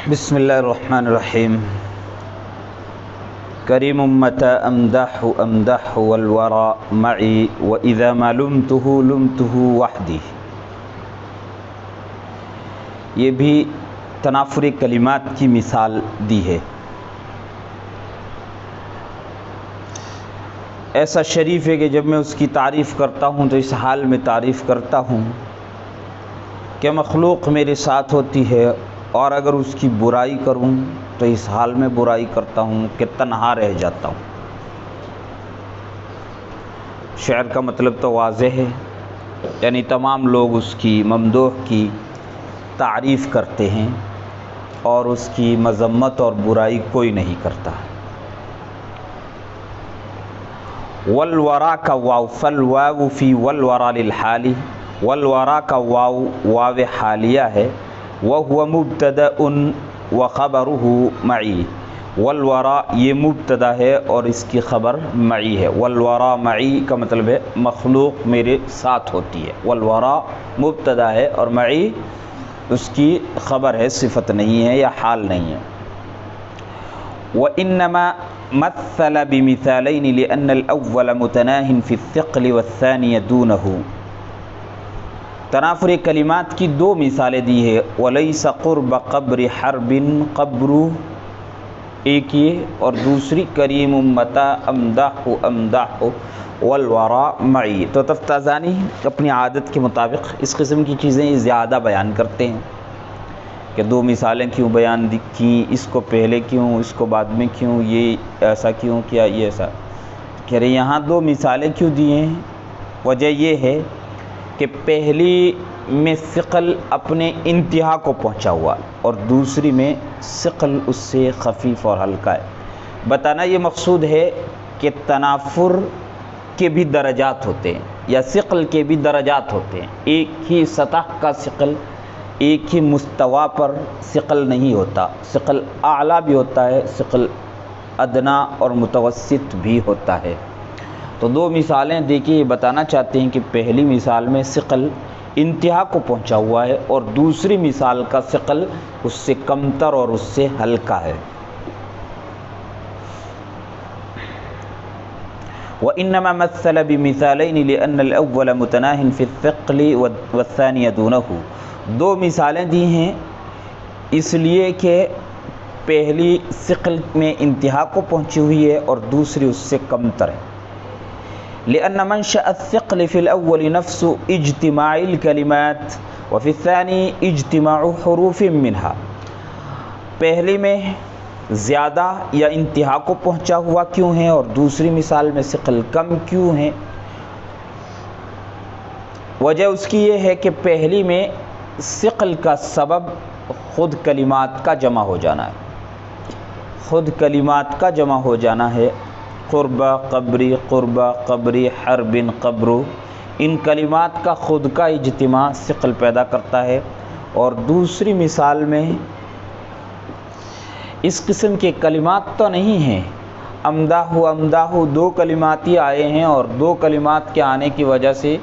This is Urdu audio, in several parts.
بسم اللہ الرحمن الرحیم۔ کریم متى امدح والورى معي واذا ما لمته وحدی۔ یہ بھی تنافر کلمات کی مثال دی ہے۔ ایسا شریف ہے کہ جب میں اس کی تعریف کرتا ہوں تو اس حال میں تعریف کرتا ہوں کہ مخلوق میرے ساتھ ہوتی ہے، اور اگر اس کی برائی کروں تو اس حال میں برائی کرتا ہوں کہ تنہا رہ جاتا ہوں۔ شعر کا مطلب تو واضح ہے، یعنی تمام لوگ اس کی ممدوح کی تعریف کرتے ہیں اور اس کی مذمت اور برائی کوئی نہیں کرتا۔ والورا کا واو فالواو فی والورا للحالی، والورا کا واو واو حالیہ ہے، وہو مبتدأ وخبرہ معی۔ والورا یہ مبتدا ہے اور اس کی خبر معی ہے۔ والورا معی کا مطلب ہے مخلوق میرے ساتھ ہوتی ہے۔ والورا مبتدا ہے اور معی اس کی خبر ہے، صفت نہیں ہے یا حال نہیں ہے۔ وإنما مثل بمثالين لأن الأول متناهٍ في الثقل والثاني دونه۔ تنافر کلمات کی دو مثالیں دی ہے۔ ولیس قرب قبر حرب، قبر ایک یہ اور دوسری کریم متى امدح والورا معی۔ تو تفتازانی اپنی عادت کے مطابق اس قسم کی چیزیں زیادہ بیان کرتے ہیں کہ دو مثالیں کیوں بیان کی، اس کو پہلے کیوں، اس کو بعد میں کیوں، یہ ایسا کیوں کیا، یہ ایسا کہہ رہے۔ یہاں دو مثالیں کیوں دیے ہیں؟ وجہ یہ ہے کہ پہلی میں ثقل اپنے انتہا کو پہنچا ہوا اور دوسری میں ثقل اس سے خفیف اور ہلکا ہے۔ بتانا یہ مقصود ہے کہ تنافر کے بھی درجات ہوتے ہیں یا ثقل کے بھی درجات ہوتے ہیں۔ ایک ہی سطح کا ثقل، ایک ہی مستوی پر ثقل نہیں ہوتا۔ ثقل اعلیٰ بھی ہوتا ہے، ثقل ادنا اور متوسط بھی ہوتا ہے۔ تو دو مثالیں دیکھیے، یہ بتانا چاہتے ہیں کہ پہلی مثال میں ثقل انتہا کو پہنچا ہوا ہے اور دوسری مثال کا ثقل اس سے کمتر اور اس سے ہلکا ہے۔ وإنما مثل بمثالين لأن الأول متناهٍ في الثقل والثاني دونه۔ دو مثالیں دی ہیں اس لیے کہ پہلی ثقل میں انتہا کو پہنچی ہوئی ہے اور دوسری اس سے کمتر ہے۔ لأن منشأ الثقل في الأول نفس اجتماع الكلمات وفي الثاني اجتماع حروف منها۔ پہلی میں زیادہ یا انتہا کو پہنچا ہوا کیوں ہے اور دوسری مثال میں ثقل کم کیوں ہے؟ وجہ اس کی یہ ہے کہ پہلی میں ثقل کا سبب خود کلمات کا جمع ہو جانا ہے، خود کلمات کا جمع ہو جانا ہے۔ قربہ قبری، قربہ قبری، حرب قبر، ان کلمات کا خود کا اجتماع ثقل پیدا کرتا ہے۔ اور دوسری مثال میں اس قسم کے کلمات تو نہیں ہیں۔ امداح دو کلمات ہی آئے ہیں اور دو کلمات کے آنے کی وجہ سے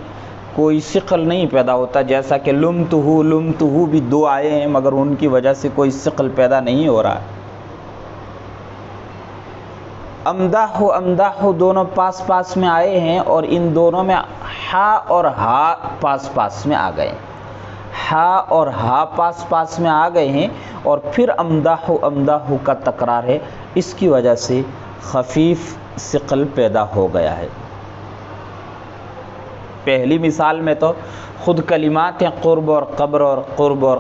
کوئی ثقل نہیں پیدا ہوتا، جیسا کہ لمتہ بھی دو آئے ہیں مگر ان کی وجہ سے کوئی ثقل پیدا نہیں ہو رہا ہے۔ امداح دونوں پاس پاس میں آئے ہیں اور ان دونوں میں ہا اور ہا پاس پاس میں آ گئے، ہا اور ہا پاس پاس میں آ گئے ہیں اور پھر امداح کا تکرار ہے، اس کی وجہ سے خفیف ثقل پیدا ہو گیا ہے۔ پہلی مثال میں تو خود کلمات ہیں، قرب اور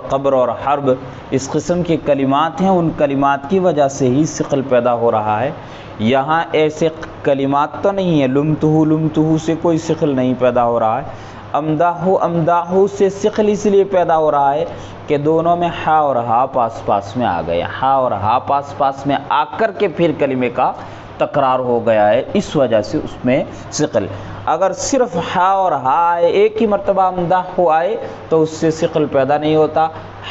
قبر اور حرب، اس قسم کے کلمات ہیں، ان کلمات کی وجہ سے ہی ثقل پیدا ہو رہا ہے۔ یہاں ایسے کلمات تو نہیں ہیں، لمتہ سے کوئی ثقل نہیں پیدا ہو رہا ہے۔ امداح سے ثقل اس لیے پیدا ہو رہا ہے کہ دونوں میں ہا اور ہا پاس پاس میں آ گئے، ہا اور ہا پاس پاس میں آ کر کے پھر کلمے کا تکرار ہو گیا ہے، اس وجہ سے اس میں ثقل۔ اگر صرف ہا اور ہا آئے، ایک ہی مرتبہ امداح آئے تو اس سے ثقل پیدا نہیں ہوتا۔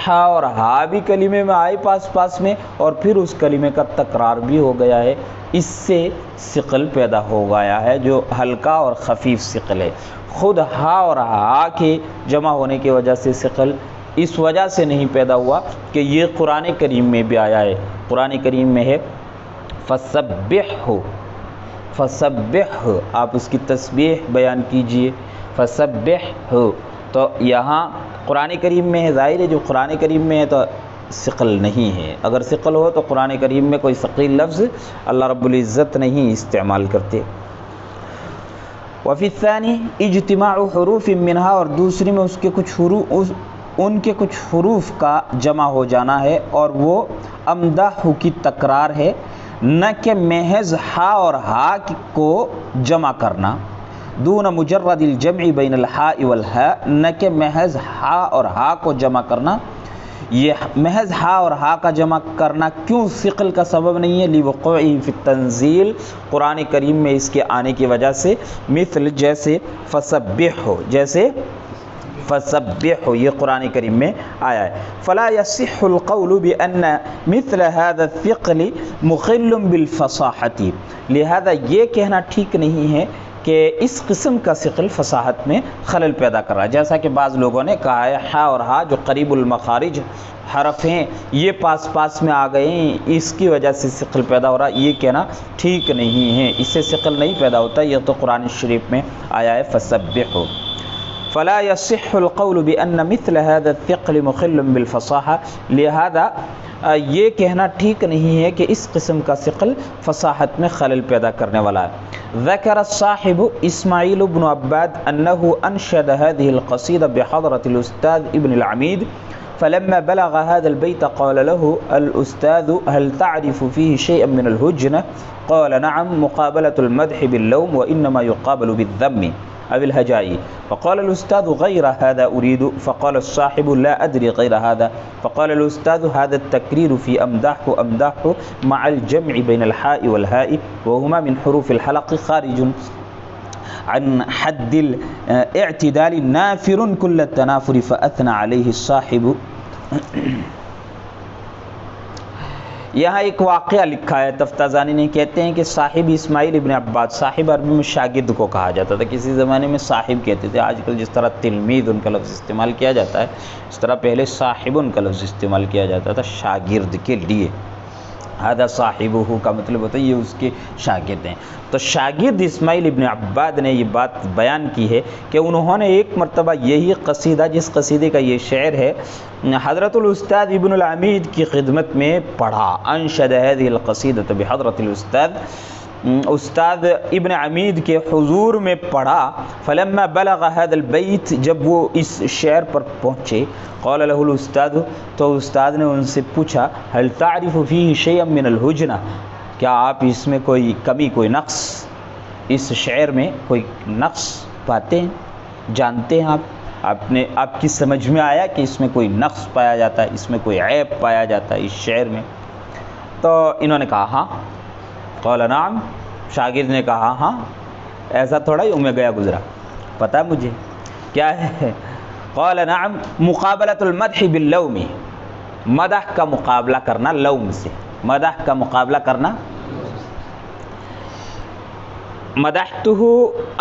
ہا اور ہا بھی کلمے میں آئے پاس پاس میں اور پھر اس کلمے کا تکرار بھی ہو گیا ہے، اس سے ثقل پیدا ہو گیا ہے جو ہلکا اور خفیف ثقل ہے۔ خود ہا اور ہا کے جمع ہونے کی وجہ سے ثقل اس وجہ سے نہیں پیدا ہوا کہ یہ قرآن کریم میں بھی آیا ہے. قرآن کریم میں ہے فسبح، فسبح، آپ اس کی تسبیح بیان کیجئے، فسبح. تو یہاں قرآن کریم میں ہے، ظاہر ہے جو قرآن کریم میں ہے تو ثقل نہیں ہے. اگر ثقل ہو تو قرآن کریم میں کوئی ثقیل لفظ اللہ رب العزت نہیں استعمال کرتے. وفی الثانی اجتماع حروف منہا، اور دوسری میں اس کے کچھ حروف، ان کے کچھ حروف کا جمع ہو جانا ہے، اور وہ امدح کی تکرار ہے، نہ کہ محض ہا اور ہا کو جمع کرنا. دون مجرد الجمع بین الحاء والہاء، نہ کہ محض ہا اور ہا کو جمع کرنا. یہ محض ہا اور ہا کا جمع کرنا کیوں ثقل کا سبب نہیں ہے؟ لوقوعہ فی التنزیل، قرآن کریم میں اس کے آنے کی وجہ سے. مثل جیسے فسبح ہو، جیسے فسبح ہو، یہ قرآن کریم میں آیا ہے. فلا یصح القول بان مثل هذا الثقل مخل بالفصاحة، لہذا یہ کہنا ٹھیک نہیں ہے کہ اس قسم کا ثقل فصاحت میں خلل پیدا کر رہا ہے. جیسا کہ بعض لوگوں نے کہا ہے ہا اور ہا جو قریب المخارج حرف ہیں یہ پاس پاس میں آ گئے ہیں، اس کی وجہ سے ثقل پیدا ہو رہا ہے. یہ کہنا ٹھیک نہیں ہے، اس سے ثقل نہیں پیدا ہوتا. یہ تو قرآن شریف میں آیا ہے فسبحوا. فلا يصح القول بأن مثل هذا الثقل مخل بالفصاحة، لہذا یہ کہنا ٹھیک نہیں ہے کہ اس قسم کا ثقل فصاحت میں خلل پیدا کرنے والا ہے. ذکر الصاحب اسماعیل بن عباد انه انشد هذه القصيدة بحضرة الاستاذ ابن العميد، فلما بلغ هذا البيت قال له الاستاذ هل تعرف فيه شيئا من الهجنة؟ قال نعم، مقابلة المدح باللوم وإنما يقابل بالذم أو الهجاء. فقال الأستاذ غير هذا أريد. فقال الصاحب لا أدري غير هذا. فقال الأستاذ هذا التكرير في أمدح أمدح مع الجمع بين الحاء والهاء وهما من حروف الحلق خارج عن حد الاعتدال نافر كل التنافر. فأثنى عليه الصاحب. یہاں ایک واقعہ لکھا ہے تفتازانی نے، کہتے ہیں کہ صاحب اسماعیل ابن عباد، صاحب عربی میں شاگرد کو کہا جاتا تھا، کسی زمانے میں صاحب کہتے تھے. آج کل جس طرح تلمید ان کا لفظ استعمال کیا جاتا ہے، اس طرح پہلے صاحب ان کا لفظ استعمال کیا جاتا تھا شاگرد کے لیے. ہذا صاحبہ کا مطلب ہوتا ہے یہ اس کے شاگرد ہیں. تو شاگرد اسماعیل ابن عباد نے یہ بات بیان کی ہے کہ انہوں نے ایک مرتبہ یہی قصیدہ، جس قصیدے کا یہ شعر ہے، حضرت الاستاذ ابن العمید کی خدمت میں پڑھا. انشد هذه القصیدة بحضرت الاستاذ، استاد ابن عمید کے حضور میں پڑھا. فلما بلغ هذا البیت، جب وہ اس شعر پر پہنچے، قال له الاستاذ، تو استاد نے ان سے پوچھا هل تعرف فيه شيئا من الهجنة، کیا آپ اس میں کوئی کمی، کوئی نقص، اس شعر میں کوئی نقص پاتے ہیں، جانتے ہیں آپ کی سمجھ میں آیا کہ اس میں کوئی نقص پایا جاتا ہے، اس میں کوئی عیب پایا جاتا ہے اس شعر میں؟ تو انہوں نے کہا ہاں. قال نعم، شاگرد نے کہا ہاں، ایسا تھوڑا ہی میں گیا گزرا، پتہ مجھے کیا ہے. قال نعم، مقابلۃ المدح باللوم، مدح کا مقابلہ کرنا لوم سے، مدح کا مقابلہ کرنا. مدحتہ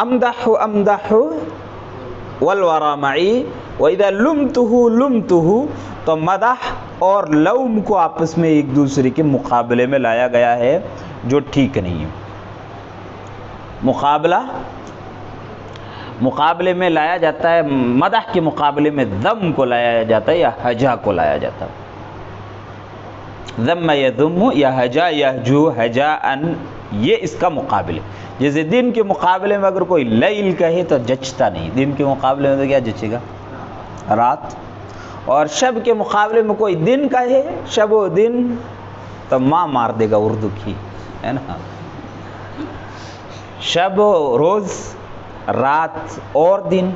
امدح امدح والورا معی واذا لمتہ لمتہ. تو مدح اور لوم کو آپس میں ایک دوسرے کے مقابلے میں لایا گیا ہے، جو ٹھیک نہیں ہے. مقابلے میں لایا جاتا ہے، مدح کے مقابلے میں ذم کو لایا جاتا ہے یا ہجا کو لایا جاتا ہے. ذم یذم یا ہجا یہجو ہجاءن، یہ اس کا مقابلے. جیسے دن کے مقابلے میں اگر کوئی لیل کہے تو جچتا نہیں، دن کے مقابلے میں تو کیا جچے گا؟ رات. اور شب کے مقابلے میں کوئی دن کہے، شب و دن، تو ماں مار دے گا اردو کی، ہے نا. شب و روز، رات اور دن،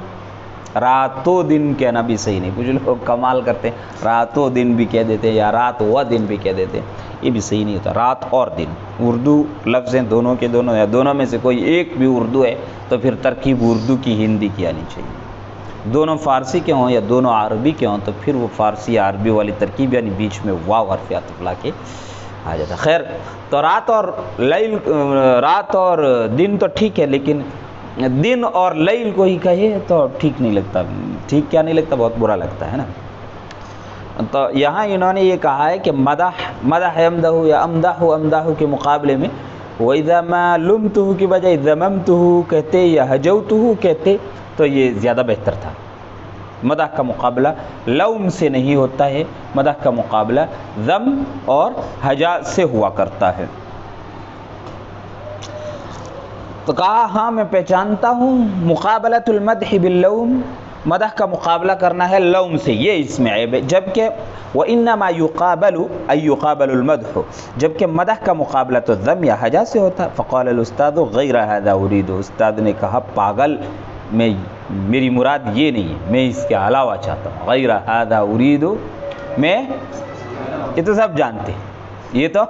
رات و دن کہنا بھی صحیح نہیں. کچھ لوگ کمال کرتے ہیں، رات و دن بھی کہہ دیتے ہیں یا رات و دن بھی کہہ دیتے ہیں، یہ بھی صحیح نہیں ہوتا. رات اور دن اردو لفظ ہیں دونوں کے دونوں، یا دونوں میں سے کوئی ایک بھی اردو ہے تو پھر ترکیب اردو کی ہندی کی آنی چاہیے. دونوں فارسی کے ہوں یا دونوں عربی کے ہوں تو پھر وہ فارسی عربی والی ترکیب، یعنی بیچ میں واو حرف عطف لا کے آ جاتا. خیر، تو رات اور لیل، رات اور دن تو ٹھیک ہے، لیکن دن اور لیل کو ہی کہے تو ٹھیک نہیں لگتا. ٹھیک کیا نہیں لگتا؟ بہت برا لگتا ہے نا. تو یہاں انہوں نے یہ کہا ہے کہ مدح امدہ یا امدہ کے مقابلے میں وَإِذَا مَا لُمْتُهُ کی بجائے ذَمَمْتُهُ کہتے یا ہجوتُهُ کہتے تو یہ زیادہ بہتر تھا۔ مدح کا مقابلہ لوم سے نہیں ہوتا ہے، مدح کا مقابلہ ذم اور ہجا سے ہوا کرتا ہے۔ تو کہا ہاں میں پہچانتا ہوں مقابلۃ المدح باللوم، مدح کا مقابلہ کرنا ہے لوم سے، یہ اس میں عیب ہے، جبکہ وَإِنَّمَا يُقَابَلُ أَيْ يُقَابَلُ الْمَدْحُ، جبکہ مدح کا مقابلہ تو ذم یا ہجا سے ہوتا ہے۔ فقال الاستاذ غیر هذا اريد، استاد نے کہا پاگل میں میری مراد یہ نہیں ہے، میں اس کے علاوہ چاہتا ہوں، غیر هذا اريد، میں یہ تو سب جانتے ہیں، یہ تو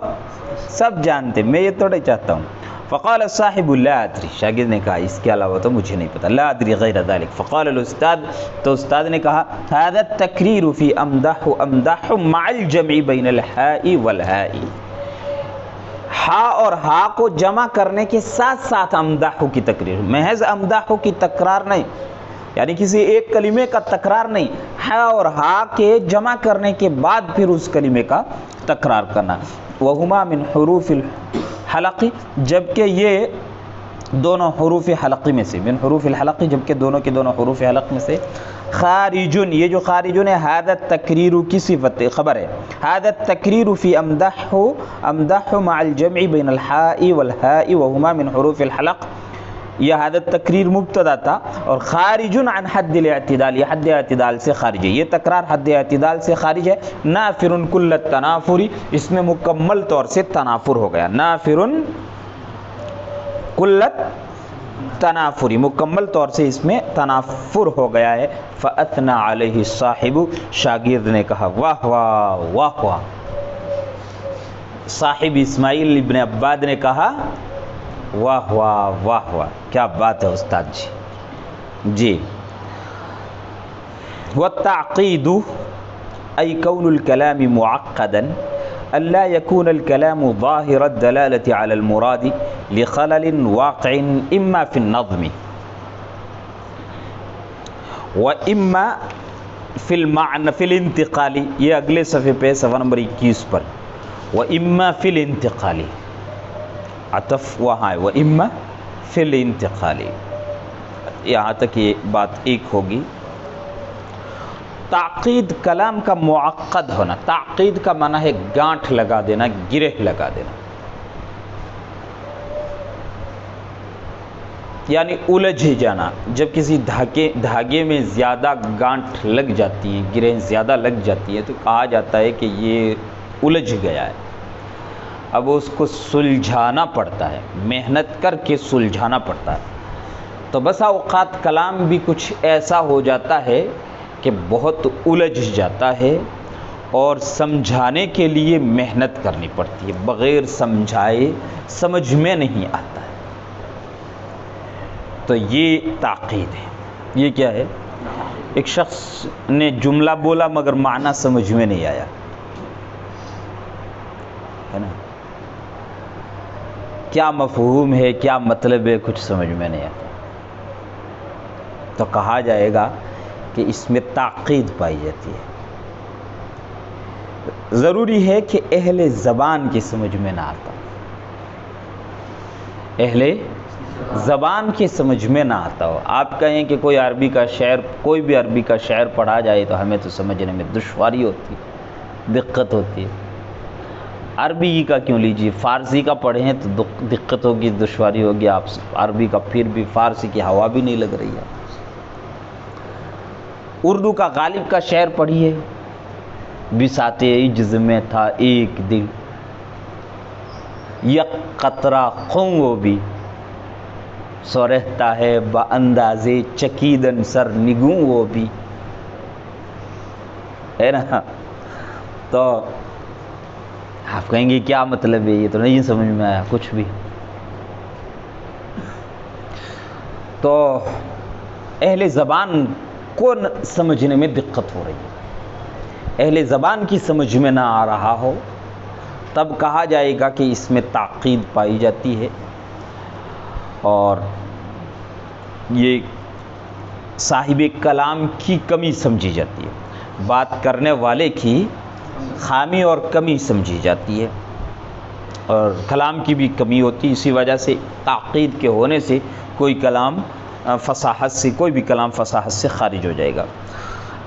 سب جانتے ہیں، میں یہ تھوڑے چاہتا ہوں۔ فقال صاحب لا ادری، شاگرد نے کہا اس کے علاوہ تو مجھے نہیں پتا، لا ادری غیر ذلك۔ فقال الاستاذ، تو استاد نے کہا هذا التکریر فی امدح مع الجمع بین الحاء والہاء، ہا اور ہا کو جمع کرنے کے ساتھ ساتھ امدح کی تکریر، محض امدح کی تکرار نہیں، یعنی کسی ایک کلمے کا تکرار نہیں، ہا اور ہا کے جمع کرنے کے بعد پھر اس کلمے کا تکرار کرنا۔ وہما من حروف الحلق، جبکہ یہ دونوں حروف حلقی میں سے، من حروف الحلق، جبکہ دونوں کے دونوں حروف حلق میں سے، خارجن، یہ جو خارجن ہے هذا التکریر کی صفت خبر ہے، هذا التکریر فی امدح مع الجمع بین الحاء والہاء وہما من حروف الحلق، یہ هذا التکریر مبتدا تھا، اور خارجن عن حد الاعتدال، یہ حد اعتدال سے خارج ہے، یہ تکرار حد اعتدال سے خارج ہے۔ نافر کل التنافر، اس میں مکمل طور سے تنافر ہو گیا، نافر کل تنافری، مکمل طور سے اس میں تنافر ہو گیا ہے۔ فاثنى علیہ الصاحب، شاگرد نے کہا واہ واہ واہ واہ، صاحب اسماعیل ابن عباد نے کہا واہ واہ واہ واہ، کیا بات ہے استاد جی جی۔ والتعقید ای کون الکلام معقدا الا يكون الكلام ظاهر الدلالة على المراد لخلل واقع اما في النظم واما في المعنى في الانتقال، یہ اگلے صفحے پہ صفحہ نمبر 21 پر، واما في الانتقال، عطف وہاں ہے، واما في الانتقال، یہاں تک یہ بات ایک ہوگی۔ تعقید کلام کا معقد ہونا، تعقید کا معنی ہے گانٹھ لگا دینا، گرہ لگا دینا، یعنی الجھ جانا، جب کسی دھاگے میں زیادہ گانٹھ لگ جاتی ہیں، گرہیں زیادہ لگ جاتی ہیں تو کہا جاتا ہے کہ یہ الجھ گیا ہے، اب اس کو سلجھانا پڑتا ہے، محنت کر کے سلجھانا پڑتا ہے۔ تو بسا اوقات کلام بھی کچھ ایسا ہو جاتا ہے کہ بہت الجھ جاتا ہے اور سمجھانے کے لیے محنت کرنی پڑتی ہے، بغیر سمجھائے سمجھ میں نہیں آتا ہے، تو یہ تعقید ہے۔ یہ کیا ہے؟ ایک شخص نے جملہ بولا مگر معنی سمجھ میں نہیں آیا، ہے نا، کیا مفہوم ہے، کیا مطلب ہے، کچھ سمجھ میں نہیں آتا، تو کہا جائے گا کہ اس میں تعقید پائی جاتی ہے۔ ضروری ہے کہ اہل زبان کی سمجھ میں نہ آتا، اہل زبان کی سمجھ میں نہ آتا ہو۔ آپ کہیں کہ کوئی عربی کا شعر، کوئی بھی عربی کا شعر پڑھا جائے تو ہمیں تو سمجھنے میں دشواری ہوتی ہے، دقت ہوتی ہے۔ عربی کا کیوں لیجیے، فارسی کا پڑھیں تو دقت ہوگی، دشواری ہوگی، آپ عربی کا پھر بھی فارسی کی ہوا بھی نہیں لگ رہی ہے۔ اردو کا غالب کا شعر پڑھیے، بساط عجز میں تھا ایک دل، یک قطرہ خوں وہ بھی، سو رہتا ہے با انداز چکیدن سر نگوں وہ بھی، ہے نا۔ تو آپ کہیں گے کیا مطلب ہے، یہ تو نہیں سمجھ میں آیا کچھ بھی۔ تو اہل زبان کو سمجھنے میں دقت ہو رہی ہے، اہل زبان کی سمجھ میں نہ آ رہا ہو تب کہا جائے گا کہ اس میں تعقید پائی جاتی ہے، اور یہ صاحب کلام کی کمی سمجھی جاتی ہے۔ بات کرنے والے کی خامی اور کمی سمجھی جاتی ہے، اور کلام کی بھی کمی ہوتی ہے، اسی وجہ سے تعقید کے ہونے سے کوئی کلام فصاحت سے، کوئی بھی کلام فصاحت سے خارج ہو جائے گا۔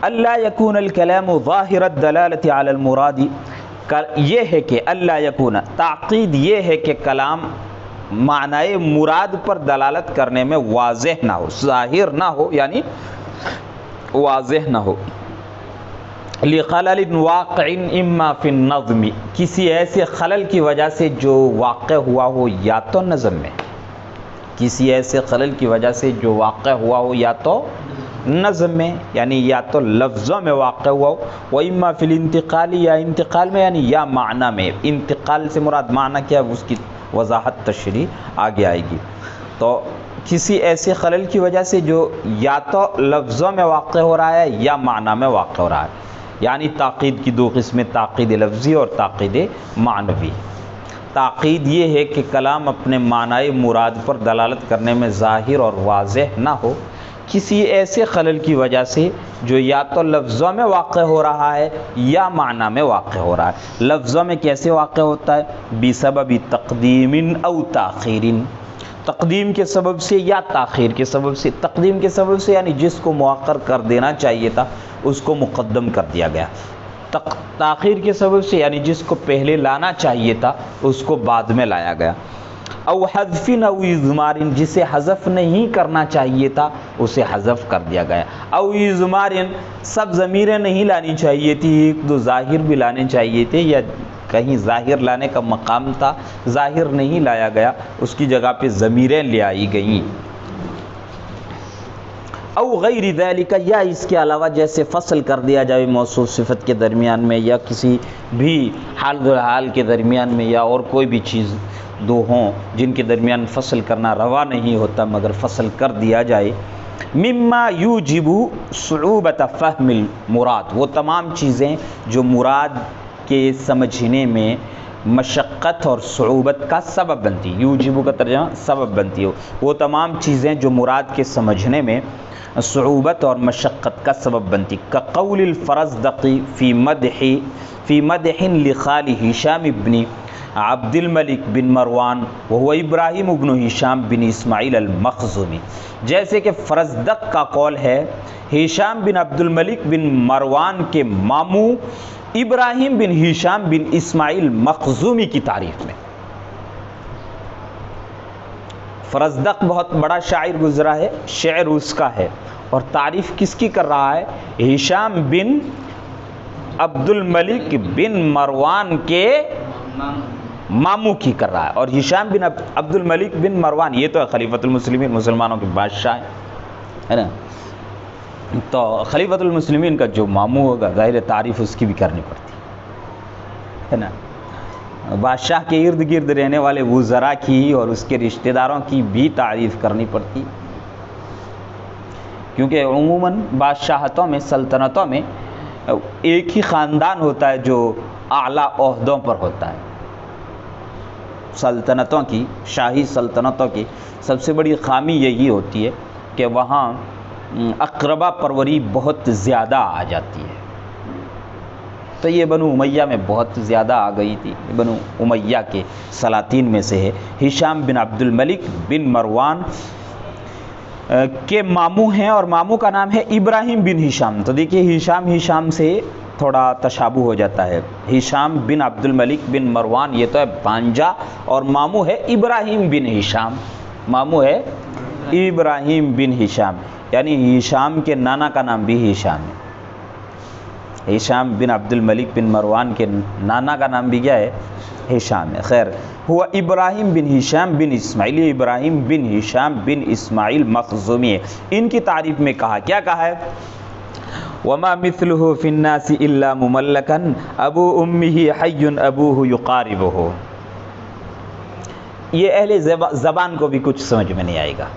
اللہ یکون الکلام ظاہر الدلالۃ علی المراد، یہ ہے کہ اللہ یکون، تعقید یہ ہے کہ کلام معنی مراد پر دلالت کرنے میں واضح نہ ہو، ظاہر نہ ہو، یعنی واضح نہ ہو، لخلل واقع اما فی النظم، کسی ایسے خلل کی وجہ سے جو واقع ہوا ہو یا تو نظم میں، کسی ایسے خلل کی وجہ سے جو واقع ہوا ہو یا تو نظم میں، یعنی یا تو لفظوں میں واقع ہوا ہو، و اما فی الانتقال، یا انتقال میں، یعنی یا معنی میں۔ انتقال سے مراد معنی کیا ہے، اس کی وضاحت تشریح آگے آئے گی۔ تو کسی ایسے خلل کی وجہ سے جو یا تو لفظوں میں واقع ہو رہا ہے یا معنی میں واقع ہو رہا ہے، یعنی تاقید کی دو قسمیں، تاقید لفظی اور تاقید معنوی۔ تاقید یہ ہے کہ کلام اپنے معنی مراد پر دلالت کرنے میں ظاہر اور واضح نہ ہو، کسی ایسے خلل کی وجہ سے جو یا تو لفظوں میں واقع ہو رہا ہے یا معنی میں واقع ہو رہا ہے۔ لفظوں میں کیسے واقع ہوتا ہے؟ بسبب تقدیم او تاخیر، تقدیم کے سبب سے یا تاخیر کے سبب سے۔ تقدیم کے سبب سے یعنی جس کو مؤخر کر دینا چاہیے تھا اس کو مقدم کر دیا گیا، تاخیر کے سبب سے یعنی جس کو پہلے لانا چاہیے تھا اس کو بعد میں لایا گیا۔ او حذف او اضمار، جسے حذف نہیں کرنا چاہیے تھا اسے حذف کر دیا گیا۔ او اضمار، سب ضمیریں نہیں لانی چاہیے تھی، ایک دو ظاہر بھی لانے چاہیے تھے، یا کہیں ظاہر لانے کا مقام تھا ظاہر نہیں لایا گیا، اس کی جگہ پہ ضمیریں لے آئی گئیں۔ او غیر ذالک، یا اس کے علاوہ جیسے فصل کر دیا جائے موصوف صفت کے درمیان میں، یا کسی بھی حال الحال کے درمیان میں، یا اور کوئی بھی چیز دو ہوں جن کے درمیان فصل کرنا روا نہیں ہوتا مگر فصل کر دیا جائے۔ مما یوجب صعوبۃ فہم المراد، وہ تمام چیزیں جو مراد کے سمجھنے میں مشقت اور صعوبت کا سبب بنتی، یوجب کا ترجمہ سبب بنتی ہو، وہ تمام چیزیں جو مراد کے سمجھنے میں صعوبت اور مشقت کا سبب بنتی، کقول الفرزدقی فی مدح لخال ہشام بن عبد الملک بن مروان وهو ابراہیم ابن ہشام بن اسماعیل المخزومی، جیسے کہ فرزدق کا قول ہے ہشام بن عبد الملک بن مروان کے ماموں ابراہیم بن ہشام بن اسماعیل مخزومی کی تعریف میں۔ فرزدق بہت بڑا شاعر گزرا ہے، شعر اس کا ہے، اور تعریف کس کی کر رہا ہے؟ ہشام بن عبد الملک بن مروان کے ماموں کی کر رہا ہے، اور ہشام بن عبد الملک بن مروان یہ تو خلیفۃ المسلمین، مسلمانوں کے بادشاہ ہے نا، تو خلیفۃ المسلمین کا جو ماموں ہوگا ظاہر تعریف اس کی بھی کرنی پڑتی ہے نا۔ بادشاہ کے ارد گرد رہنے والے وزراء کی اور اس کے رشتہ داروں کی بھی تعریف کرنی پڑتی، کیونکہ عموماً بادشاہتوں میں، سلطنتوں میں ایک ہی خاندان ہوتا ہے جو اعلیٰ عہدوں پر ہوتا ہے۔ سلطنتوں کی، شاہی سلطنتوں کی سب سے بڑی خامی یہی ہوتی ہے کہ وہاں اقربا پروری بہت زیادہ آ جاتی ہے، تو یہ بنو امیہ میں بہت زیادہ آ گئی تھی، بنو امیہ کے سلاطین میں سے ہے۔ ہشام بن عبد الملک بن مروان کے ماموں ہیں، اور ماموں کا نام ہے ابراہیم بن ہشام، تو دیکھیے ہشام سے تھوڑا تشابہ ہو جاتا ہے۔ ہشام بن عبد الملک بن مروان یہ تو ہے بھانجا، اور ماموں ہے ابراہیم بن ہشام، ماموں ہے ابراہیم بن ہشام، یعنی ہشام کے نانا کا نام بھی ہشام ہے۔ ہشام بن عبد الملک بن مروان کے نانا کا نام بھی کیا ہے؟ ہشام ہے۔ خیر، ہوا ابراہیم بن ہشام بن اسماعیل، ابراہیم بن ہشام بن اسماعیل مخزومی ہے۔ ان کی تعریف میں کیا کہا ہے؟ وما مثله في الناس الا مملكا ابو امه حي ابوه يقاربه، یہ اہل زبان کو بھی کچھ سمجھ میں نہیں آئے گا،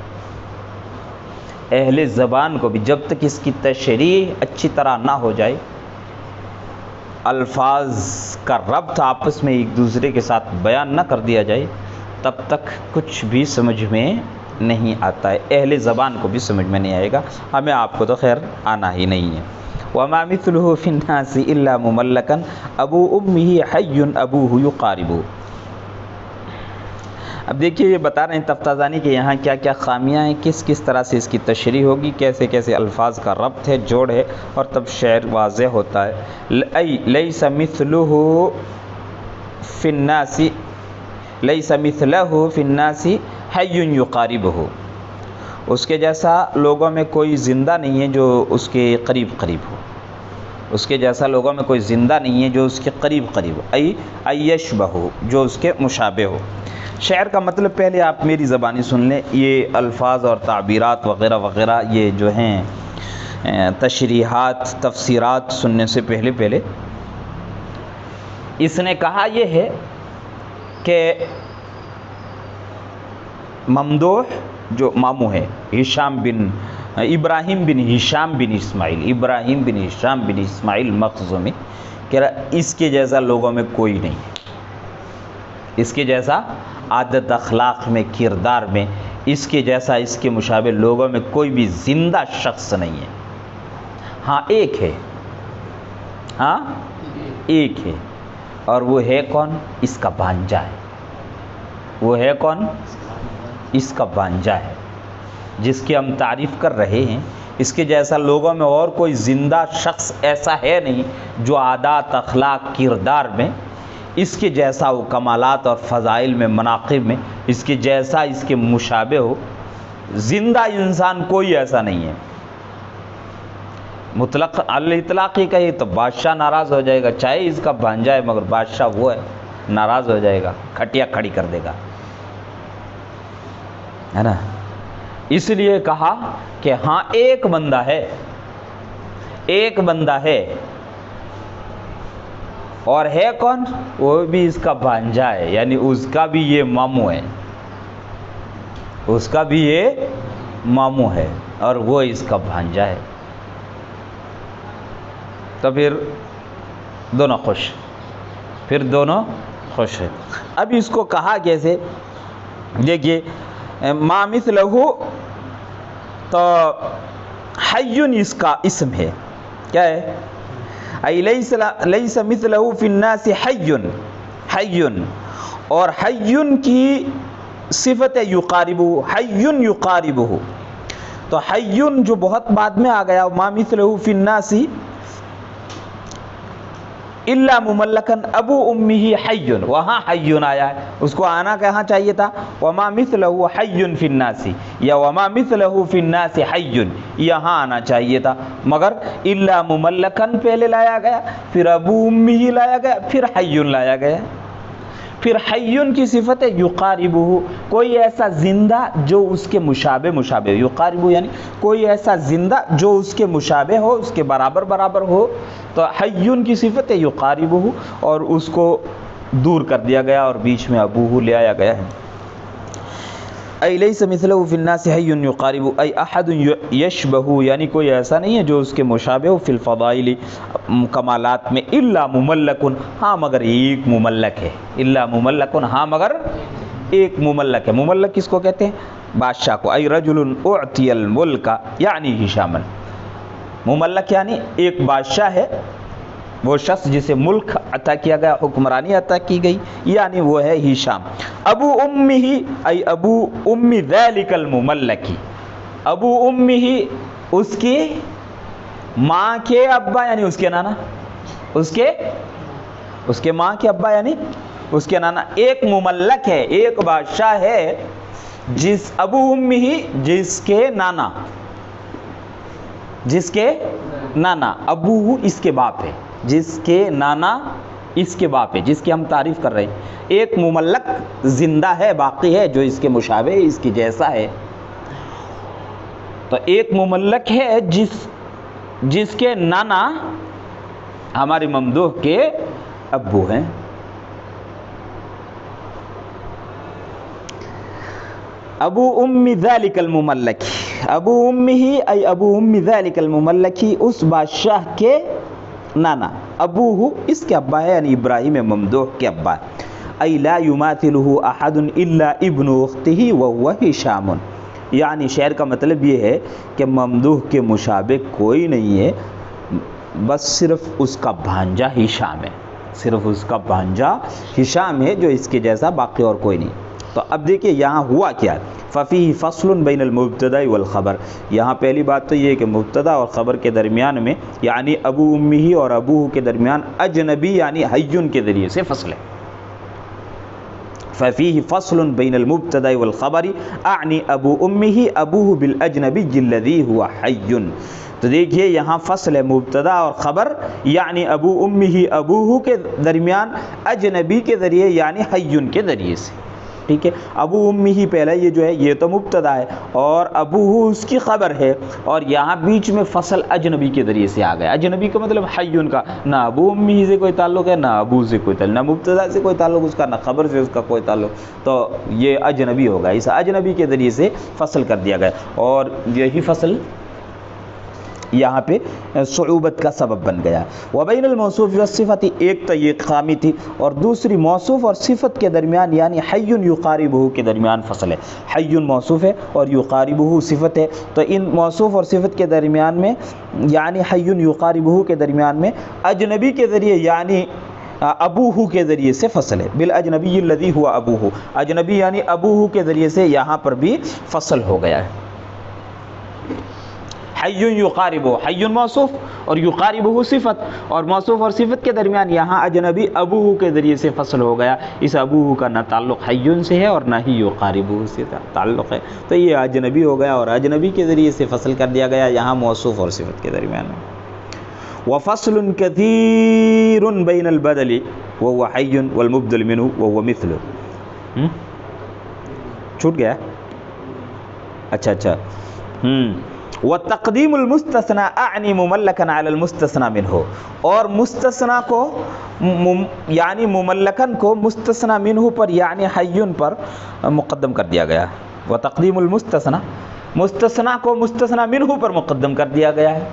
اہل زبان کو بھی جب تک اس کی تشریح اچھی طرح نہ ہو جائے، الفاظ کا ربط آپس میں ایک دوسرے کے ساتھ بیان نہ کر دیا جائے، تب تک کچھ بھی سمجھ میں نہیں آتا ہے، اہل زبان کو بھی سمجھ میں نہیں آئے گا، ہمیں آپ کو تو خیر آنا ہی نہیں ہے۔ وما مثله فی الناس الا مملکا ابو امہ حی ابوہ یقاربہ۔ اب دیکھیے یہ بتا رہے ہیں تفتازانی کہ یہاں کیا کیا خامیاں ہیں، کس کس طرح سے اس کی تشریح ہوگی، کیسے کیسے الفاظ کا ربط ہے، جوڑ ہے، اور تب شعر واضح ہوتا ہے۔ لیس مثلہ فی الناس لیس مثلہ فی الناس حی یقاربہ، اس کے جیسا لوگوں میں کوئی زندہ نہیں ہے جو اس کے قریب قریب ہو، اس کے جیسا لوگوں میں کوئی زندہ نہیں ہے جو اس کے قریب قریب ہو، ایشبہ، جو اس کے مشابہ ہو۔ شعر کا مطلب پہلے آپ میری زبانی سن لیں، یہ الفاظ اور تعبیرات وغیرہ وغیرہ یہ جو ہیں تشریحات تفسیرات سننے سے پہلے اس نے کہا یہ ہے کہ ممدوح جو ماموں ہے ابراہیم بن ہشام بن اسماعیل مخزومی، کہہ رہا اس کے جیسا لوگوں میں کوئی نہیں ہے، اس کے جیسا عادت اخلاق میں کردار میں اس کے جیسا اس کے مشابہ لوگوں میں کوئی بھی زندہ شخص نہیں ہے۔ ہاں ایک ہے اور وہ ہے کون؟ اس کا بھانجا ہے، وہ ہے کون؟ اس کا بھانجا ہے جس کی ہم تعریف کر رہے ہیں۔ اس کے جیسا لوگوں میں اور کوئی زندہ شخص ایسا ہے نہیں جو عادات اخلاق کردار میں اس کے جیسا وہ کمالات اور فضائل میں مناقب میں اس کے جیسا اس کے مشابہ ہو، زندہ انسان کوئی ایسا نہیں ہے۔ مطلق الاطلاقی کہے تو بادشاہ ناراض ہو جائے گا، چاہے اس کا بھانجا ہے مگر بادشاہ وہ ہے، ناراض ہو جائے گا، کھٹیا کھڑی کر دے گا، ہے نا۔ اس لیے کہا کہ ہاں ایک بندہ ہے اور ہے کون؟ وہ بھی اس کا بھانجا ہے، یعنی اس کا بھی یہ ماموں ہے، اس کا بھی یہ ماموں ہے اور وہ اس کا بھانجا ہے۔ تو پھر دونوں خوش ہیں۔ اب اس کو کہا کیسے؟ دیکھیے ما مثلہ تو حی اس کا اسم ہے، کیا ہے؟ لیس مثلہ فی الناس حی، اور حی کی صفت یقاربہ، حی یقاربہ، تو حی جو بہت بعد میں آ گیا، ما مثلہ فی الناس الا مملکا ابو امہ حی، وہاں حی آیا ہے، اس کو آنا کہاں چاہیے تھا؟ وما مثلہ حی فی الناس، یا وما مثلہ فی الناس حی، یہاں آنا چاہیے تھا، مگر الا مملکا پہلے لایا گیا، پھر ابو امہ لایا گیا، پھر حی لایا گیا۔ پھر حیٌ کی صفت ہے یقاربہ، کوئی ایسا زندہ جو اس کے مشابہ، یقاربہ یعنی کوئی ایسا زندہ جو اس کے مشابہ ہو، اس کے برابر ہو، تو حیٌ کی صفت ہے یقاربہ، اور اس کو دور کر دیا گیا اور بیچ میں ابوہ لے آیا گیا ہے۔ ای لیس مثلہ فی الناس حی یقاربہ ای احد یشبہ، یعنی کوئی ایسا نہیں ہے جو اس کے مشابہ ہو، فی الفضائل کمالات میں، الا مملک، ہاں مگر ایک مملک ہے، الا مملک، ہاں مگر ایک مملک ہے۔ مملک کس کو کہتے ہیں؟ بادشاہ کو۔ ای رجل اعطی الملک یعنی ہشاما، مملک یعنی ایک بادشاہ ہے، وہ شخص جسے ملک عطا کیا گیا، حکمرانی عطا کی گئی، یعنی وہ ہے ہشام۔ ابو امہ ای ابو ام ذلک المملکی، ابو امہ اس کی ماں کے ابا یعنی اس کے نانا، اس کے ماں کے ابا یعنی اس کے نانا، ایک مملک ہے، ایک بادشاہ ہے جس ابو امہ جس کے نانا ابو اس کے باپ ہے، جس کے نانا اس کے باپ ہے، جس کی ہم تعریف کر رہے ہیں۔ ایک مملک زندہ ہے، باقی ہے، جو اس کے مشابہ اس کے جیسا ہے۔ تو ایک مملک ہے جس کے نانا ہمارے ممدوح کے ابو ہیں۔ ابو ام ذلک المملکی، ابو امہ ای ابو ام ذلک المملکی، اس بادشاہ کے نانا، ابوہ اس کے ابا ہے، یعنی ابراہیم ممدوح کے ابا ہے۔ ای لا یماثلہ احد الا ابن اختہ وہو ہشام، یعنی شعر کا مطلب یہ ہے کہ ممدوح کے مشابہ کوئی نہیں ہے بس صرف اس کا بھانجا ہشام ہے، صرف اس کا بھانجا ہشام ہے جو اس کے جیسا، باقی اور کوئی نہیں۔ تو اب دیکھیے یہاں ہوا کیا، ففیہ فصل بین المبتدا والخبر، یہاں پہلی بات تو یہ ہے کہ مبتدا اور خبر کے درمیان میں یعنی ابو امی اور ابوہ کے درمیان اجنبی یعنی حیٌ کے ذریعے سے فصل ہے۔ ففیہ فصل بین المبتدا والخبر اعنی ابو امی ابوہ بالاجنبی الذی ہوا حیٌ۔ تو دیکھیے یہاں فصل ہے مبتدا اور خبر یعنی ابو امی ابوہ کے درمیان اجنبی کے ذریعے یعنی حیٌ کے ذریعے سے، ٹھیک ہے۔ ابو امی ہی پہلا یہ جو ہے یہ تو مبتدا ہے اور ابوہ اس کی خبر ہے، اور یہاں بیچ میں فصل اجنبی کے ذریعے سے آ گیا۔ اجنبی کا مطلب حیٌ کا، نہ ابو امی سے کوئی تعلق ہے، نہ ابو سے کوئی تعلق، نہ مبتدا سے کوئی تعلق اس کا، نہ خبر سے اس کا کوئی تعلق، تو یہ اجنبی ہوگا، اس اجنبی کے ذریعے سے فصل کر دیا گیا، اور یہی فصل یہاں پہ صعوبت کا سبب بن گیا۔ وبین الموصوف والصفت، ایک تو یہ خامی تھی، اور دوسری موصوف اور صفت کے درمیان یعنی حی یقاربہ کے درمیان فصل ہے۔ حی موصوف ہے اور یقاربہ صفت ہے، تو ان موصوف اور صفت کے درمیان میں یعنی حی یقاربہ کے درمیان میں اجنبی کے ذریعے یعنی ابوہ کے ذریعے سے فصل ہے، بالاجنبی الذی ہوا ابوہ، اجنبی یعنی ابوہ کے ذریعے سے یہاں پر بھی فصل ہو گیا ہے۔ حی یقاربہ، حی موصوف اور یقاربہ صفت، اور موصوف اور صفت کے درمیان یہاں اجنبی ابوہ کے ذریعے سے فصل ہو گیا۔ اس ابوہ کا نہ تعلق حی سے ہے اور نہ ہی یقاربہ سے تعلق ہے، تو یہ اجنبی ہو گیا، اور اجنبی کے ذریعے سے فصل کر دیا گیا یہاں موصوف اور صفت کے درمیان میں۔ وفصل کثیر بین البدل وهو حی والمبدل منه وهو مثله، چھوٹ گیا، اچھا وتقدیم المستثنى اعنی مملکا علی المستثنى منه، اور مستثنی کو یعنی مملکن کو مستثنی منہ پر یعنی حی پر مقدم کر دیا گیا۔ وتقدیم المستثنى، مستثنی کو مستثنی منہ پر مقدم کر دیا گیا ہے۔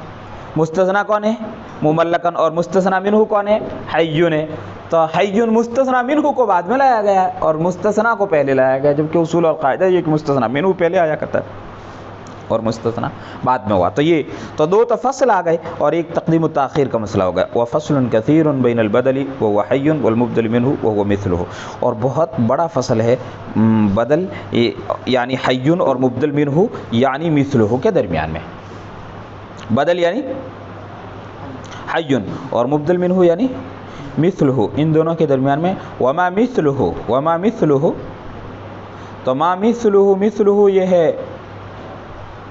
مستثنی کون ہے؟ مملکن، اور مستثنی منہ کون ہے؟ حی ہے، تو حی مستثنی منہ کو بعد میں لایا گیا ہے اور مستثنی کو پہلے لایا گیا، جبکہ اصول اور قاعدہ یہ کہ مستثنی منہ پہلے آیا کرتا ہے اور مستثنی بعد میں ہوا، تو یہ تو دو تو فصل آ گئے اور ایک تقدیم و تاخیر کا مسئلہ ہو گیا۔ وفصل کثیر بین البدل وهو حی والمبدل منه وهو مثله، اور بہت بڑا فصل ہے بدل یعنی حی اور مبدل منہ یعنی مثله کے درمیان میں، بدل یعنی حی اور مبدل منہ یعنی مثله، ان دونوں کے درمیان میں۔ وما مثله، تو ما مثله یہ ہے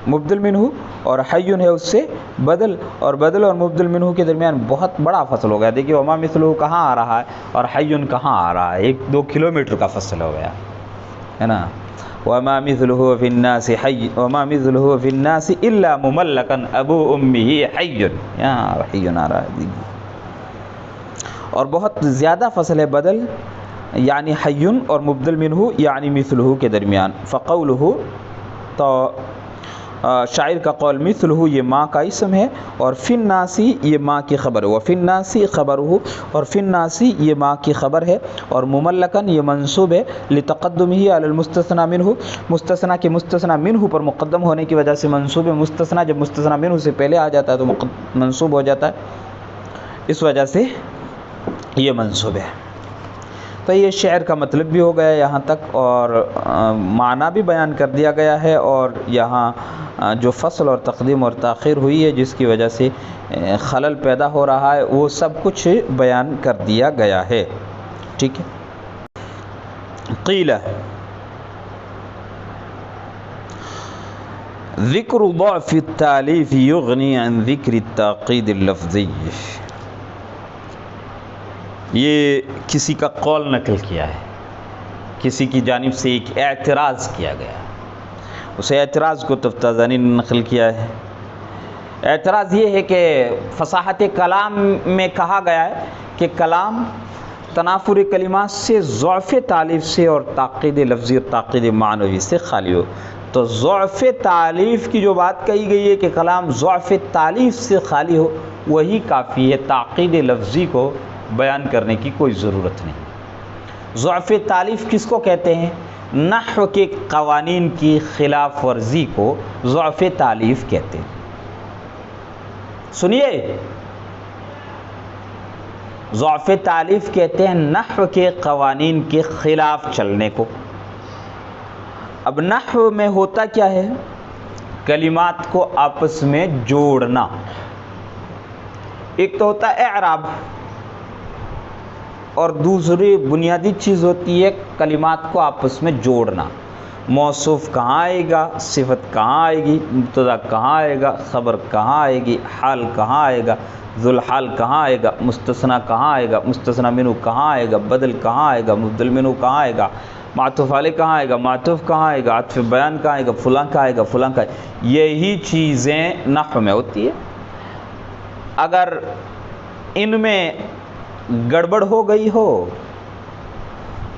مبدل منہ، اور حی ہے اس سے بدل، اور بدل اور مبدل منہ کے درمیان بہت بڑا فصل ہو گیا۔ دیکھیے وما مثلہ کہاں آ رہا ہے اور حی کہاں آ رہا ہے، 1-2 کلومیٹر کا فصل ہو گیا ہے نا۔ وما مثلہ فی الناس حی، وما مثلہ فی الناس الا مملکا ابو امہ حی، یہاں حی آ رہا ہے، اور بہت زیادہ فصل ہے بدل یعنی حی اور مبدل منہ یعنی مثلہ کے درمیان۔ فقولہ، تو شاعر کا قول مثلہ یہ ماں کا اسم ہے، اور فی الناس یہ ماں کی خبر ہے، وفی الناس خبرہ، اور فی الناس یہ ماں کی خبر ہے، اور مملکن یہ منصوب ہے لتقدمہ علی المستثنی منہ، مستثنی کے مستثنی منہ پر مقدم ہونے کی وجہ سے منصوب ہے۔ مستثنی جب مستثنی منہ سے پہلے آ جاتا ہے تو منصوب ہو جاتا ہے، اس وجہ سے یہ منصوب ہے۔ تو یہ شعر کا مطلب بھی ہو گیا یہاں تک، اور معنی بھی بیان کر دیا گیا ہے، اور یہاں جو فصل اور تقدیم اور تاخیر ہوئی ہے جس کی وجہ سے خلل پیدا ہو رہا ہے وہ سب کچھ بیان کر دیا گیا ہے، ٹھیک ہے۔ قیل ذکر ضعف التالیف یغنی عن ذکر التعقید اللفظی، یہ کسی کا قول نقل کیا ہے، کسی کی جانب سے ایک اعتراض کیا گیا، اس اعتراض کو تفتازانی نے نقل کیا ہے۔ اعتراض یہ ہے کہ فصاحت کلام میں کہا گیا ہے کہ کلام تنافر کلمات سے، ضعف تالیف سے، اور تاقید لفظی اور تاقید معنوی سے خالی ہو۔ تو ضعف تالیف کی جو بات کہی گئی ہے کہ کلام ضعف تالیف سے خالی ہو، وہی کافی ہے، تعقید لفظی کو بیان کرنے کی کوئی ضرورت نہیں۔ ضعف تالیف کس کو کہتے ہیں؟ نحو کے قوانین کی خلاف ورزی کو ضعف تالیف کہتے ہیں۔ سنیے، ضعف تالیف کہتے ہیں نحو کے قوانین کے خلاف چلنے کو۔ اب نحو میں ہوتا کیا ہے؟ کلمات کو آپس میں جوڑنا۔ ایک تو ہوتا ہے اعراب، اور دوسری بنیادی چیز ہوتی ہے کلمات کو آپس میں جوڑنا۔ موصوف کہاں آئے گا، صفت کہاں آئے گی، مبتدا کہاں آئے گا، خبر کہاں آئے گی، حال کہاں آئے گا، ذوالحال کہاں آئے گا، مستثنیٰ کہاں آئے گا، مستثنیٰ منہ کہاں آئے گا، بدل کہاں آئے گا، مبدل منہ کہاں آئے گا، معطوف علیہ کہاں آئے گا، معطوف کہاں آئے گا، عطف بیان کہاں آئے گا، فلاں کہاں آئے گا، فلاں کہاں آئے گا۔ یہی چیزیں نحو میں ہوتی ہے۔ اگر ان میں گڑبڑ ہو گئی ہو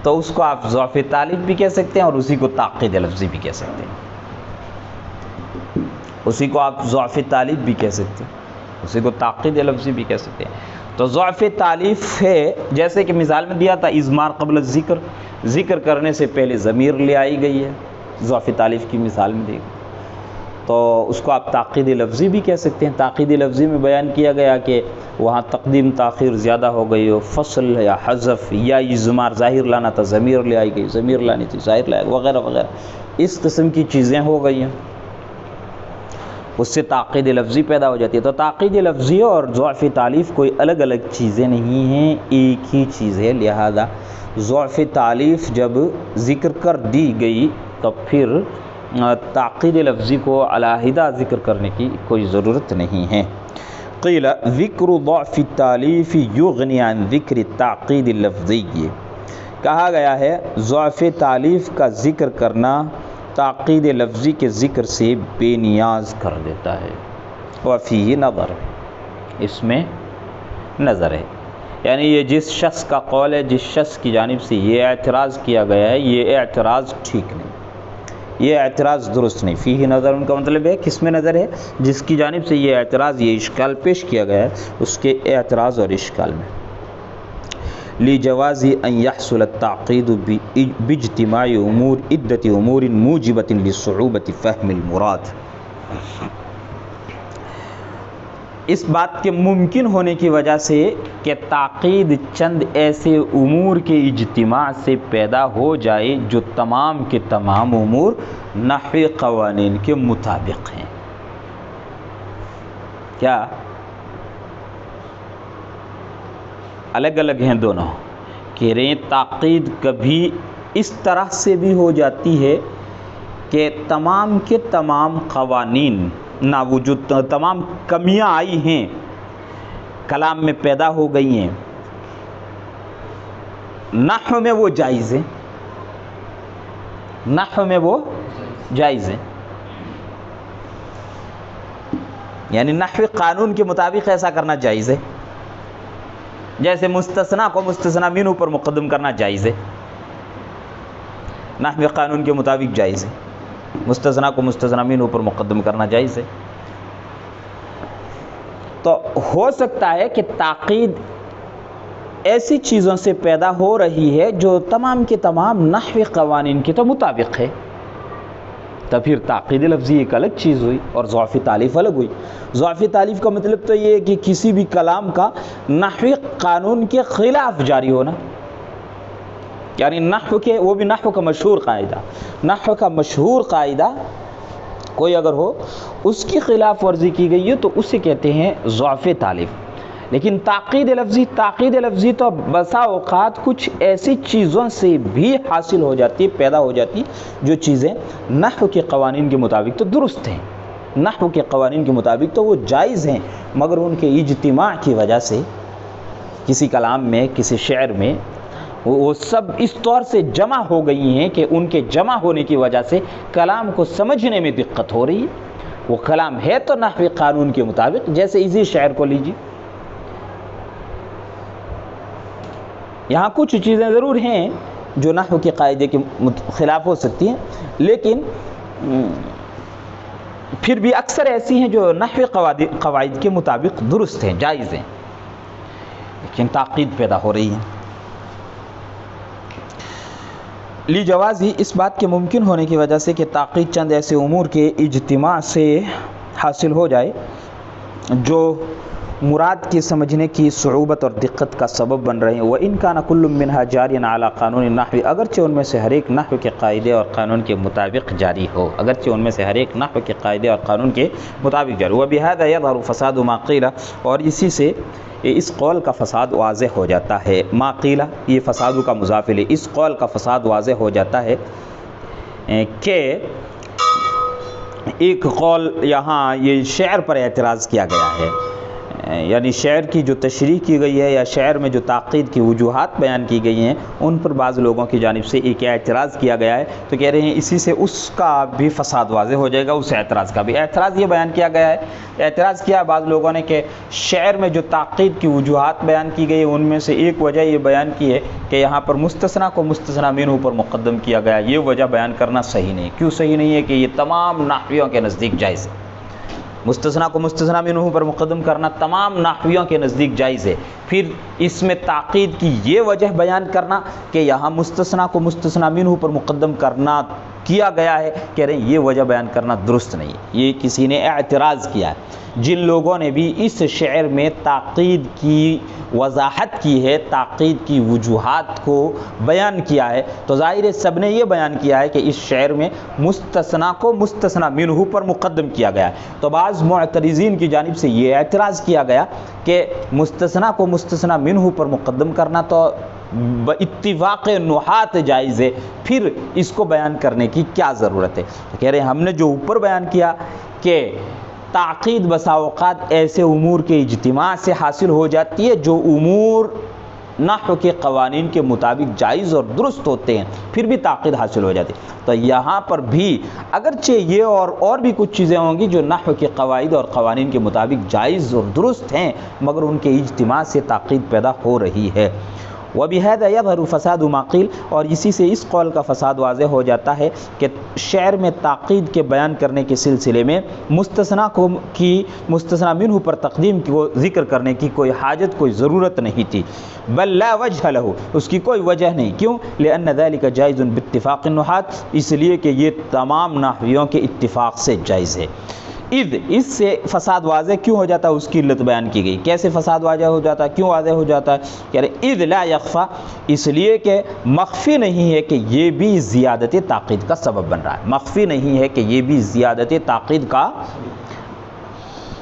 تو اس کو آپ ضعف تالیف بھی کہہ سکتے ہیں اور اسی کو تاقید لفظی بھی کہہ سکتے ہیں۔ اسی کو آپ ضعف تالیف بھی کہہ سکتے ہیں، اسی کو تاقید لفظی بھی کہہ سکتے ہیں۔ تو ضعف تالیف ہے، جیسے کہ مثال میں دیا تھا اضمار قبل الذکر، ذکر کرنے سے پہلے ضمیر لے آئی گئی ہے، ضعف تالیف کی مثال میں دی گئی، تو اس کو آپ تاقید لفظی بھی کہہ سکتے ہیں۔ تاقید لفظی میں بیان کیا گیا کہ وہاں تقدیم تاخیر زیادہ ہو گئی ہو، فصل یا حذف یا اضمار، ظاہر لانا تھا ضمیر لے آئی گئی، ضمیر لانی تھی ظاہر لایا، وغیرہ وغیرہ، اس قسم کی چیزیں ہو گئی ہیں، اس سے تاقید لفظی پیدا ہو جاتی ہے۔ تو تاقید لفظی اور ضعف تالیف کوئی الگ الگ چیزیں نہیں ہیں، ایک ہی چیز ہے۔ لہذا ضعف تالیف جب ذکر کر دی گئی تو پھر تاقید لفظی کو علیحدہ ذکر کرنے کی کوئی ضرورت نہیں ہے۔ قیل ذکر ضعف التالیف یغنی عن ذکر التعقید اللفظی، کہا گیا ہے ضعف تالیف کا ذکر کرنا تعقید لفظی کے ذکر سے بے نیاز کر دیتا ہے۔ وفیہ نظر، اس میں نظر ہے، یعنی یہ جس شخص کا قول ہے، جس شخص کی جانب سے یہ اعتراض کیا گیا ہے، یہ اعتراض ٹھیک نہیں، یہ اعتراض درست نہیں۔ فیہ نظر ان کا مطلب ہے کس میں نظر ہے؟ جس کی جانب سے یہ اعتراض، یہ اشکال پیش کیا گیا ہے، اس کے اعتراض اور اشکال میں۔ لجواز ان يحصل التعقید باجتماع امور عدت امور موجبۃ لصعوبۃ فہم المراد، اس بات کے ممکن ہونے کی وجہ سے کہ تعقید چند ایسے امور کے اجتماع سے پیدا ہو جائے جو تمام کے تمام امور نحوی قوانین کے مطابق ہیں۔ کیا الگ الگ ہیں دونوں؟ کہہ رہے ہیں تعقید کبھی اس طرح سے بھی ہو جاتی ہے کہ تمام کے تمام قوانین نہ وجود، تمام کمیاں آئی ہیں کلام میں پیدا ہو گئی ہیں، نحو میں وہ جائز ہے، نحو میں وہ جائز ہے، یعنی نحوی قانون کے مطابق ایسا کرنا جائز ہے۔ جیسے مستثنیٰ کو مستثنیٰ منہ پر مقدم کرنا جائز ہے، نحوی قانون کے مطابق جائز ہے، مستثنیٰ کو مستثنیٰ منہ پر مقدم کرنا جائز ہے۔ تو ہو سکتا ہے کہ تعقید ایسی چیزوں سے پیدا ہو رہی ہے جو تمام کے تمام نحوی قوانین کے تو مطابق ہے، تو پھر تعقید لفظی ایک الگ چیز ہوئی اور ضعف تالیف الگ ہوئی۔ ضعف تالیف کا مطلب تو یہ ہے کہ کسی بھی کلام کا نحوی قانون کے خلاف جاری ہونا، یعنی نحو کے، وہ بھی نحو کا مشہور قاعدہ، نحو کا مشہور قاعدہ کوئی اگر ہو اس کی خلاف ورزی کی گئی ہے تو اسے کہتے ہیں ضعف تالیف۔ لیکن تعقید لفظی تو بسا اوقات کچھ ایسی چیزوں سے بھی حاصل ہو جاتی ہے، پیدا ہو جاتی، جو چیزیں نحو کے قوانین کے مطابق تو درست ہیں، نحو کے قوانین کے مطابق تو وہ جائز ہیں، مگر ان کے اجتماع کی وجہ سے کسی کلام میں، کسی شعر میں وہ سب اس طور سے جمع ہو گئی ہیں کہ ان کے جمع ہونے کی وجہ سے کلام کو سمجھنے میں دقت ہو رہی ہے۔ وہ کلام ہے تو نحوی قانون کے مطابق، جیسے اسی شعر کو لیجیے، یہاں کچھ چیزیں ضرور ہیں جو نحو کے قاعدے کے خلاف ہو سکتی ہیں، لیکن پھر بھی اکثر ایسی ہیں جو نحوی قواعد کے مطابق درست ہیں، جائز ہیں، لیکن تعقید پیدا ہو رہی ہے۔ لی جواز ہی، اس بات کے ممکن ہونے کی وجہ سے کہ تعقید چند ایسے امور کے اجتماع سے حاصل ہو جائے جو مراد کے سمجھنے کی صعوبت اور دقت کا سبب بن رہے ہیں۔ وَإِن كَانَ كُلٌّ مِّنْهَا جَارِيًا عَلَى قَانُونِ النَّحْوِ، اگرچہ ان میں سے ہر ایک نحو کے قاعدے اور قانون کے مطابق جاری ہو، اگرچہ ان میں سے ہر ایک نحو کے قاعدے اور قانون کے مطابق جاری ہو۔ وَبِهَذَا يَظْهَرُ فَسَادُ مَا قِيلَ، اور اسی سے اس قول کا فساد واضح ہو جاتا ہے۔ ما قیل، یہ فساد کا مضاف ہے، اس قول کا فساد واضح ہو جاتا ہے کہ ایک قول یہاں یہ شعر پر اعتراض کیا گیا ہے، یعنی شعر کی جو تشریح کی گئی ہے یا شعر میں جو تاقید کی وجوہات بیان کی گئی ہیں ان پر بعض لوگوں کی جانب سے ایک اعتراض کیا گیا ہے، تو کہہ رہے ہیں اسی سے اس کا بھی فساد واضح ہو جائے گا، اس اعتراض کا بھی۔ اعتراض یہ بیان کیا گیا ہے، اعتراض کیا بعض لوگوں نے کہ شعر میں جو تاقید کی وجوہات بیان کی گئی ان میں سے ایک وجہ یہ بیان کی ہے کہ یہاں پر مستثنیٰ کو مستثنیٰ منہ پر مقدم کیا گیا، یہ وجہ بیان کرنا صحیح نہیں۔ کیوں صحیح نہیں ہے؟ کہ یہ تمام نحویوں کے نزدیک جائز ہے، مستثنیٰ کو مستثنیٰ منہ پر مقدم کرنا تمام نحویوں کے نزدیک جائز ہے۔ پھر اس میں تاقید کی یہ وجہ بیان کرنا کہ یہاں مستثنیٰ کو مستثنیٰ منہ پر مقدم کرنا کیا گیا ہے، کہہ رہے ہیں یہ وجہ بیان کرنا درست نہیں ہے۔ یہ کسی نے اعتراض کیا ہے، جن لوگوں نے بھی اس شعر میں تاقید کی وضاحت کی ہے، تاقید کی وجوہات کو بیان کیا ہے، تو ظاہر ہے سب نے یہ بیان کیا ہے کہ اس شعر میں مستثنیٰ کو مستثنیٰ منہ پر مقدم کیا گیا ہے۔ تو بعض معترضین کی جانب سے یہ اعتراض کیا گیا کہ مستثنیٰ کو مستثنیٰ منہ پر مقدم کرنا تو اتفاق نحات جائز ہے، پھر اس کو بیان کرنے کی کیا ضرورت ہے؟ تو کہہ رہے ہیں ہم نے جو اوپر بیان کیا کہ تاقید بسا اوقات ایسے امور کے اجتماع سے حاصل ہو جاتی ہے جو امور نحو کے قوانین کے مطابق جائز اور درست ہوتے ہیں، پھر بھی تاقید حاصل ہو جاتی ہے۔ تو یہاں پر بھی اگرچہ یہ اور بھی کچھ چیزیں ہوں گی جو نحو کے قواعد اور قوانین کے مطابق جائز اور درست ہیں، مگر ان کے اجتماع سے تاقید پیدا ہو رہی ہے۔ وَبِهَذَا يَظْهَرُ فَسَادُ مَا قِيلَ، اور اسی سے اس قول کا فساد واضح ہو جاتا ہے کہ شعر میں تاقید کے بیان کرنے کے سلسلے میں مستثنیٰ کی مستثنیٰ منہ پر تقدیم کو ذکر کرنے کی کوئی حاجت، کوئی ضرورت نہیں تھی، بل لا وجہ لہ، اس کی کوئی وجہ نہیں۔ کیوں؟ لأن ذلك جائز باتفاق النحات، اس لیے کہ یہ تمام نحویوں کے اتفاق سے جائز ہے۔ اس سے فساد واضح کیوں ہو جاتا ہے؟ اس کی علت بیان کی گئی۔ کیسے فساد واضح ہو جاتا ہے؟ کیوں واضح ہو جاتا ہے؟ کہہ رہے اذ لا یخفا، اس لیے کہ مخفی نہیں ہے کہ یہ بھی زیادت تاقید کا سبب بن رہا ہے، مخفی نہیں ہے کہ یہ بھی زیادت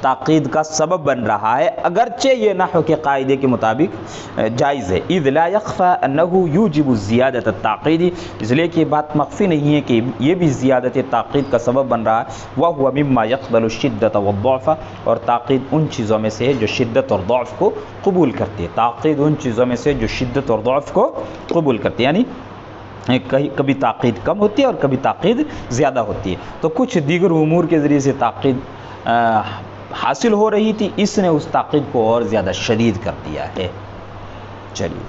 تاقید کا سبب بن رہا ہے، اگرچہ یہ نحو کے قاعدے کے مطابق جائز ہے۔ اذ لا یخفا انہ یوجب زیادت التعقید، اس لیے کہ یہ بات مخفی نہیں ہے کہ یہ بھی زیادت تاقید کا سبب بن رہا ہے۔ وہو مما یقبل الشدۃ والضعف، اور تاقید ان چیزوں میں سے ہے جو شدت اور ضعف کو قبول کرتی ہے، تاقید ان چیزوں میں سے جو شدت اور ضعف کو قبول کرتی ہے، یعنی کبھی تاقید کم ہوتی ہے اور کبھی تاقید زیادہ ہوتی ہے۔ تو کچھ دیگر امور کے ذریعے سے تاقید حاصل ہو رہی تھی، اس نے اس تاقید کو اور زیادہ شدید کر دیا ہے۔ چلیے